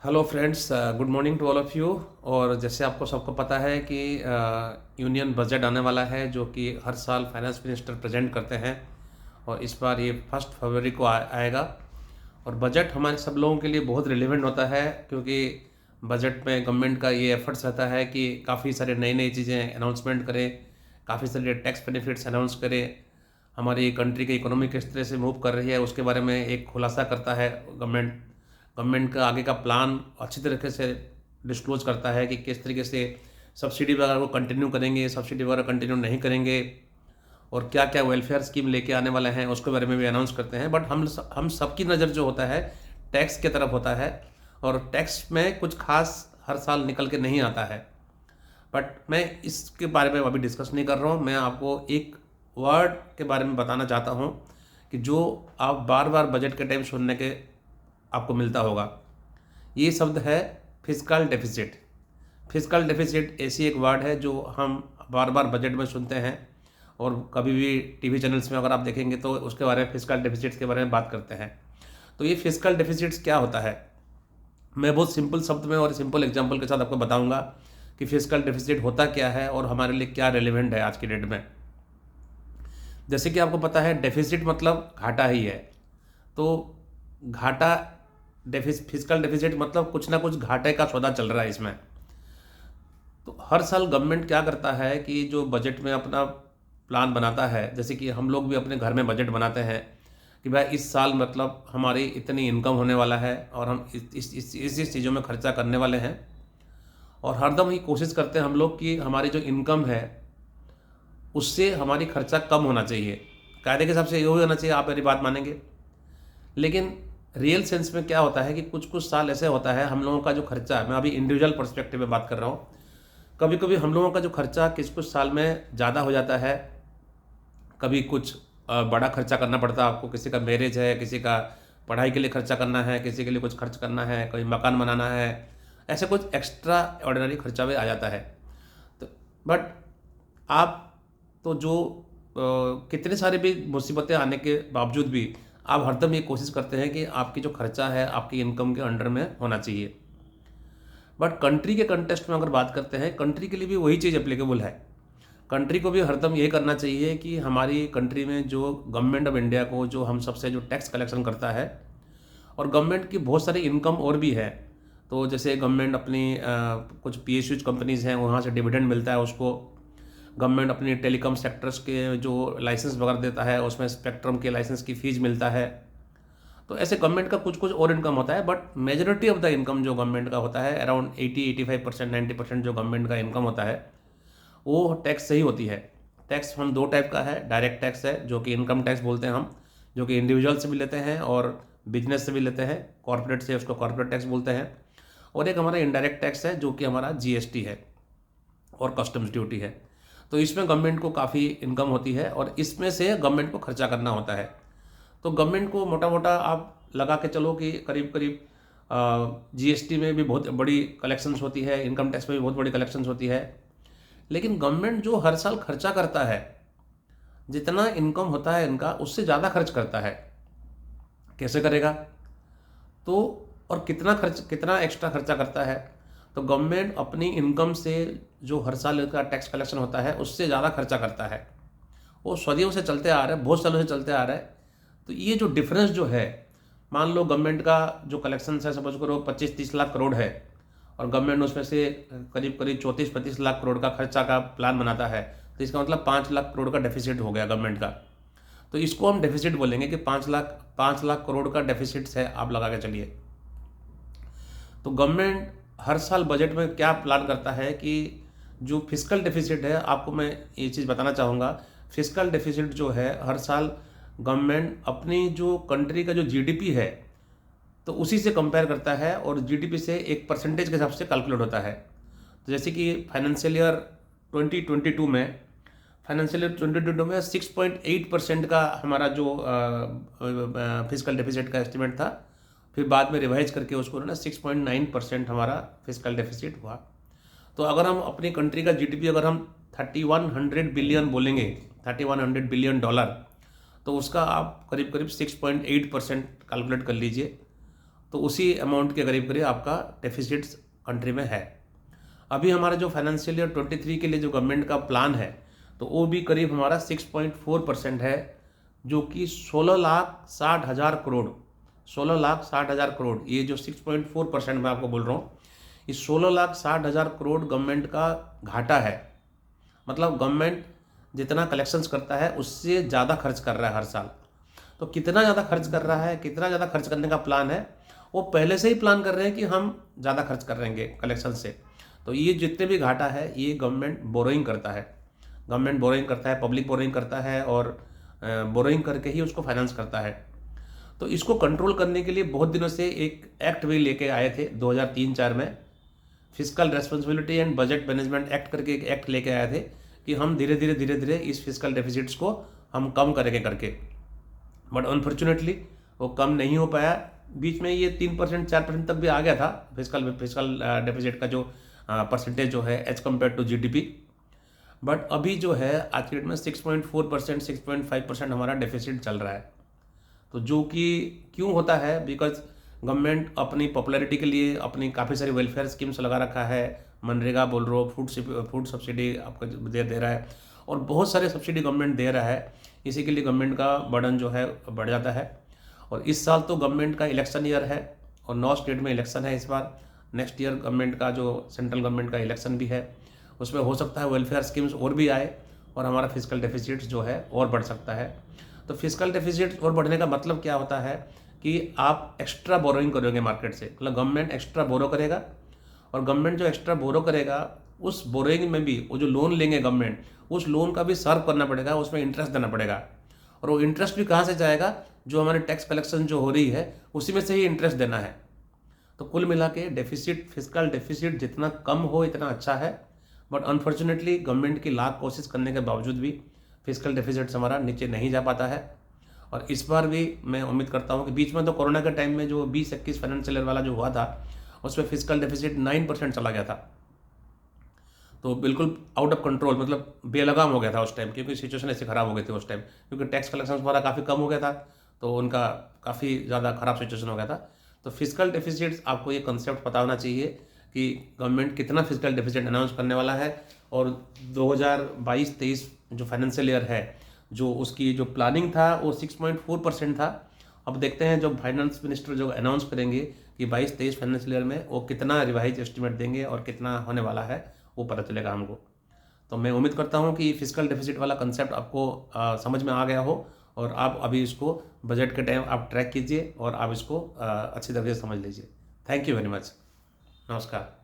Hello friends, good morning to all of you. और जैसे आपको सबको पता है कि यूनियन बजट आने वाला है, जो कि हर साल फाइनेंस मिनिस्टर प्रेजेंट करते हैं। और इस बार ये 1 फरवरी को आएगा। और बजट हमारे सब लोगों के लिए बहुत रिलेवेंट होता है, क्योंकि बजट में गवर्नमेंट का ये एफर्ट्स रहता है कि काफ़ी सारे नई नई चीज़ें अनाउंसमेंट करें, काफ़ी सारे टैक्स बेनिफिट्स अनाउंस करें। हमारी कंट्री की इकोनॉमी किस तरह से मूव कर रही है उसके बारे में एक खुलासा करता है गवर्नमेंट। गवर्नमेंट का आगे का प्लान अच्छी तरीके से डिस्क्लोज करता है कि किस तरीके से सब्सिडी वगैरह को कंटिन्यू करेंगे, सब्सिडी वगैरह कंटिन्यू नहीं करेंगे, और क्या क्या वेलफेयर स्कीम लेके आने वाले हैं उसके बारे में भी अनाउंस करते हैं। बट हम सबकी नज़र जो होता है टैक्स की तरफ होता है, और टैक्स में कुछ खास हर साल निकल के नहीं आता है। बट मैं इसके बारे में अभी डिस्कस नहीं कर रहा हूँ। मैं आपको एक वर्ड के बारे में बताना चाहता हूँ कि जो आप बार बार बजट के टाइम सुनने के आपको मिलता होगा। ये शब्द है फिस्कल डेफिसिट। फिस्कल डेफिसिट ऐसी एक वर्ड है जो हम बार बार बजट में सुनते हैं, और कभी भी टीवी चैनल्स में अगर आप देखेंगे तो उसके बारे में फिस्कल डेफिसिट्स के बारे में बात करते हैं। तो ये फिस्कल डेफिसिट्स क्या होता है, मैं बहुत सिंपल शब्द में और सिंपल एग्जांपल के साथ आपको बताऊंगा कि फिस्कल डेफिसिट होता क्या है और हमारे लिए क्या रेलिवेंट है आज की डेट में। जैसे कि आपको पता है डेफिसिट मतलब घाटा ही है। तो घाटा फिस्कल डेफिसिट मतलब कुछ ना कुछ घाटे का सौदा चल रहा है इसमें। तो हर साल गवर्नमेंट क्या करता है कि जो बजट में अपना प्लान बनाता है, जैसे कि हम लोग भी अपने घर में बजट बनाते हैं कि भाई इस साल मतलब हमारी इतनी इनकम होने वाला है और हम इस चीज़ों में खर्चा करने वाले हैं। और हरदम ही कोशिश करते हैं हम लोग कि हमारी जो इनकम है उससे हमारी खर्चा कम होना चाहिए। कायदे के हिसाब से ये होना चाहिए, आप मेरी बात मानेंगे। लेकिन रियल सेंस में क्या होता है कि कुछ कुछ साल ऐसे होता है हम लोगों का जो खर्चा है, मैं अभी इंडिविजुअल पर्सपेक्टिव में बात कर रहा हूँ, कभी कभी हम लोगों का जो खर्चा कुछ कुछ साल में ज़्यादा हो जाता है। कभी कुछ बड़ा खर्चा करना पड़ता है आपको, किसी का मैरिज है, किसी का पढ़ाई के लिए खर्चा करना है, किसी के लिए कुछ खर्च करना है, कोई मकान बनाना है, ऐसे कुछ एक्स्ट्रा ऑर्डिनरी खर्चा भी आ जाता है। तो बट आप तो जो कितने सारे भी मुसीबतें आने के बावजूद भी आप हरदम ये कोशिश करते हैं कि आपकी जो खर्चा है आपकी इनकम के अंडर में होना चाहिए। बट कंट्री के कंटेस्ट में अगर बात करते हैं, कंट्री के लिए भी वही चीज़ एप्लीकेबल है। कंट्री को भी हरदम ये करना चाहिए कि हमारी कंट्री में जो गवर्नमेंट ऑफ इंडिया को जो हम सबसे जो टैक्स कलेक्शन करता है, और गवर्नमेंट की बहुत सारी इनकम और भी है। तो जैसे गवर्नमेंट अपनी कुछ पीएसयूज कंपनीज़ हैं वहाँ से डिविडेंड मिलता है उसको। गवर्नमेंट अपनी टेलीकॉम सेक्टर्स के जो लाइसेंस वगैरह देता है उसमें स्पेक्ट्रम के लाइसेंस की फ़ीस मिलता है। तो ऐसे गवर्नमेंट का कुछ कुछ और इनकम होता है, but majority of the income जो गवर्नमेंट का होता है अराउंड 80-85%, 90% जो गवर्नमेंट का इनकम होता है वो टैक्स से ही होती है। टैक्स हम दो टाइप का है, डायरेक्ट टैक्स है जो कि इनकम टैक्स बोलते हैं हम, जो कि इंडिविजुअल से भी लेते हैं और बिजनेस से भी लेते हैं, कॉर्पोरेट से उसको कॉर्पोरेट टैक्स बोलते हैं। और एक हमारा इनडायरेक्ट टैक्स है जो कि हमारा जीएसटी है और कस्टम्स ड्यूटी है। तो इसमें गवर्नमेंट को काफ़ी इनकम होती है और इसमें से गवर्नमेंट को खर्चा करना होता है। तो गवर्नमेंट को मोटा मोटा आप लगा के चलो कि करीब करीब जीएसटी में भी बहुत बड़ी कलेक्शंस होती है, इनकम टैक्स में भी बहुत बड़ी कलेक्शंस होती है। लेकिन गवर्नमेंट जो हर साल खर्चा करता है, जितना इनकम होता है इनका उससे ज़्यादा खर्च करता है। कैसे करेगा? तो और कितना एक्स्ट्रा खर्चा करता है? तो गवर्नमेंट अपनी इनकम से जो हर साल का टैक्स कलेक्शन होता है उससे ज़्यादा खर्चा करता है। वो सदियों से चलते आ रहा है, बहुत सालों से चलते आ रहा है। तो ये जो डिफरेंस जो है, मान लो गवर्नमेंट का जो कलेक्शन है सपोज करो 25-30 लाख करोड़ है, और गवर्नमेंट उसमें से करीब करीब 34-35 लाख करोड़ का खर्चा का प्लान बनाता है, तो इसका मतलब 5 लाख करोड़ का डेफिसिट हो गया गवर्नमेंट का। तो इसको हम डेफिसिट बोलेंगे कि 5 लाख करोड़ का डेफिसिट है, आप लगा के चलिए। तो गवर्नमेंट हर साल बजट में क्या प्लान करता है कि जो फिस्कल डेफिसिट है, आपको मैं ये चीज़ बताना चाहूँगा। फिस्कल डेफिसिट जो है हर साल गवर्नमेंट अपनी जो कंट्री का जो जीडीपी है तो उसी से कंपेयर करता है, और जीडीपी से एक परसेंटेज के हिसाब से कैलकुलेट होता है। तो जैसे कि फाइनेंशियल ईयर 2022 में 6.8% का हमारा जो फिजिकल डेफिसिट का एस्टिमेट था। फिर बाद में रिवाइज करके उसको ना 6.9% हमारा फिजिकल डेफिसिट हुआ। तो अगर हम अपनी कंट्री का जीडीपी अगर हम 3100 बिलियन बोलेंगे, 3100 बिलियन डॉलर, तो उसका आप करीब करीब 6.8% कैलकुलेट कर लीजिए। तो उसी अमाउंट के करीब करीब आपका डेफिसिट कंट्री में है। अभी हमारा जो फाइनेंशियल ईयर 23 के लिए जो गवर्नमेंट का प्लान है तो वो भी करीब हमारा 6.4% है, जो कि 16,60,000 करोड़, 16,60,000 करोड़, ये जो 6.4% मैं आपको बोल रहा हूँ, इस 16,60,000 करोड़ गवर्नमेंट का घाटा है। मतलब गवर्नमेंट जितना कलेक्शंस करता है उससे ज़्यादा खर्च कर रहा है हर साल। तो कितना ज़्यादा खर्च कर रहा है, कितना ज़्यादा खर्च करने का प्लान है, वो पहले से ही प्लान कर रहे हैं कि हम ज़्यादा खर्च करेंगे कलेक्शन से। तो ये जितने भी घाटा है ये गवर्नमेंट बोरोइंग करता है, गवर्नमेंट बोरोइंग करता है, पब्लिक बोरोइंग करता है और बोरोइंग करके ही उसको फाइनेंस करता है। तो इसको कंट्रोल करने के लिए बहुत दिनों से एक एक्ट भी लेके आए थे 2003-4 में, physical responsibility and budget management act करके एक एक्ट लेके आए थे कि हम धीरे धीरे इस फिजिकल डेफिसिट्स को हम कम करेंगे करके। बट अनफॉर्चुनेटली वो कम नहीं हो पाया। बीच में ये 3% 4% तक भी आ गया था फिजिकल डेफिसिट का जो परसेंटेज जो है as compare to GDP. But अभी जो है आज की डेट में 6.4% 6.5% हमारा डेफिसिट चल रहा है। तो जो कि क्यों होता है, बिकॉज गवर्नमेंट अपनी पॉपुलैरिटी के लिए अपनी काफ़ी सारी वेलफेयर स्कीम्स लगा रखा है, मनरेगा बोल रहे हो, फूड सब्सिडी आपको दे रहा है और बहुत सारे सब्सिडी गवर्नमेंट दे रहा है। इसी के लिए गवर्नमेंट का बर्डन जो है बढ़ जाता है। और इस साल तो गवर्नमेंट का इलेक्शन ईयर है और 9 स्टेट में इलेक्शन है इस बार। नेक्स्ट ईयर गवर्नमेंट का जो सेंट्रल गवर्नमेंट का इलेक्शन भी है, उसमें हो सकता है वेलफेयर स्कीम्स और भी आए और हमारा फिजिकल डेफिसिट जो है और बढ़ सकता है। तो फिजिकल डेफिसिट और बढ़ने का मतलब क्या होता है कि आप एक्स्ट्रा बोरोइंग करोगे मार्केट से, मतलब गवर्नमेंट एक्स्ट्रा बोरो करेगा और गवर्नमेंट जो एक्स्ट्रा बोरो करेगा उस बोरोइंग में भी वो जो लोन लेंगे गवर्नमेंट, उस लोन का भी सर्व करना पड़ेगा, उसमें इंटरेस्ट देना पड़ेगा। और वो इंटरेस्ट भी कहाँ से जाएगा, जो हमारे टैक्स कलेक्शन जो हो रही है उसी में से ही इंटरेस्ट देना है। तो कुल मिला के डेफिसिट, फिजिकल डेफिसिट जितना कम हो इतना अच्छा है। बट अनफॉर्चुनेटली गवर्नमेंट की लाख कोशिश करने के बावजूद भी फिजिकल डेफिसिट हमारा नीचे नहीं जा पाता है। और इस बार भी मैं उम्मीद करता हूँ कि बीच में तो कोरोना के टाइम में जो 20-21 फाइनेंशियल ईयर वाला जो हुआ था उसमें फिजिकल डेफिसिट 9% चला गया था। तो बिल्कुल आउट ऑफ कंट्रोल, मतलब बेलगाम हो गया था उस टाइम, क्योंकि सिचुएशन ऐसे ख़राब हो गई थी उस टाइम, क्योंकि टैक्स कलेक्शन हमारा काफ़ी कम हो गया था तो उनका काफ़ी ज़्यादा ख़राब सिचुएशन हो गया था। तो फिजिकल डेफिसिट्स आपको ये कंसेप्ट पता होना चाहिए कि गवर्नमेंट कितना फिजिकल डेफिसिट अनाउंस करने वाला है और 2022-23 जो फाइनेंशियल ईयर है जो उसकी जो प्लानिंग था वो 6.4% था। अब देखते हैं जो फाइनेंस मिनिस्टर जो अनाउंस करेंगे कि 22-23 फाइनेंशियल ईयर में वो कितना रिवाइज एस्टिमेट देंगे और कितना होने वाला है वो पता चलेगा हमको। तो मैं उम्मीद करता हूँ कि फिजिकल डेफिसिट वाला कंसेप्ट आपको समझ में आ गया हो और आप अभी इसको बजट के टाइम आप ट्रैक कीजिए और आप इसको अच्छी तरह से समझ लीजिए। Thank you very much. नमस्कार।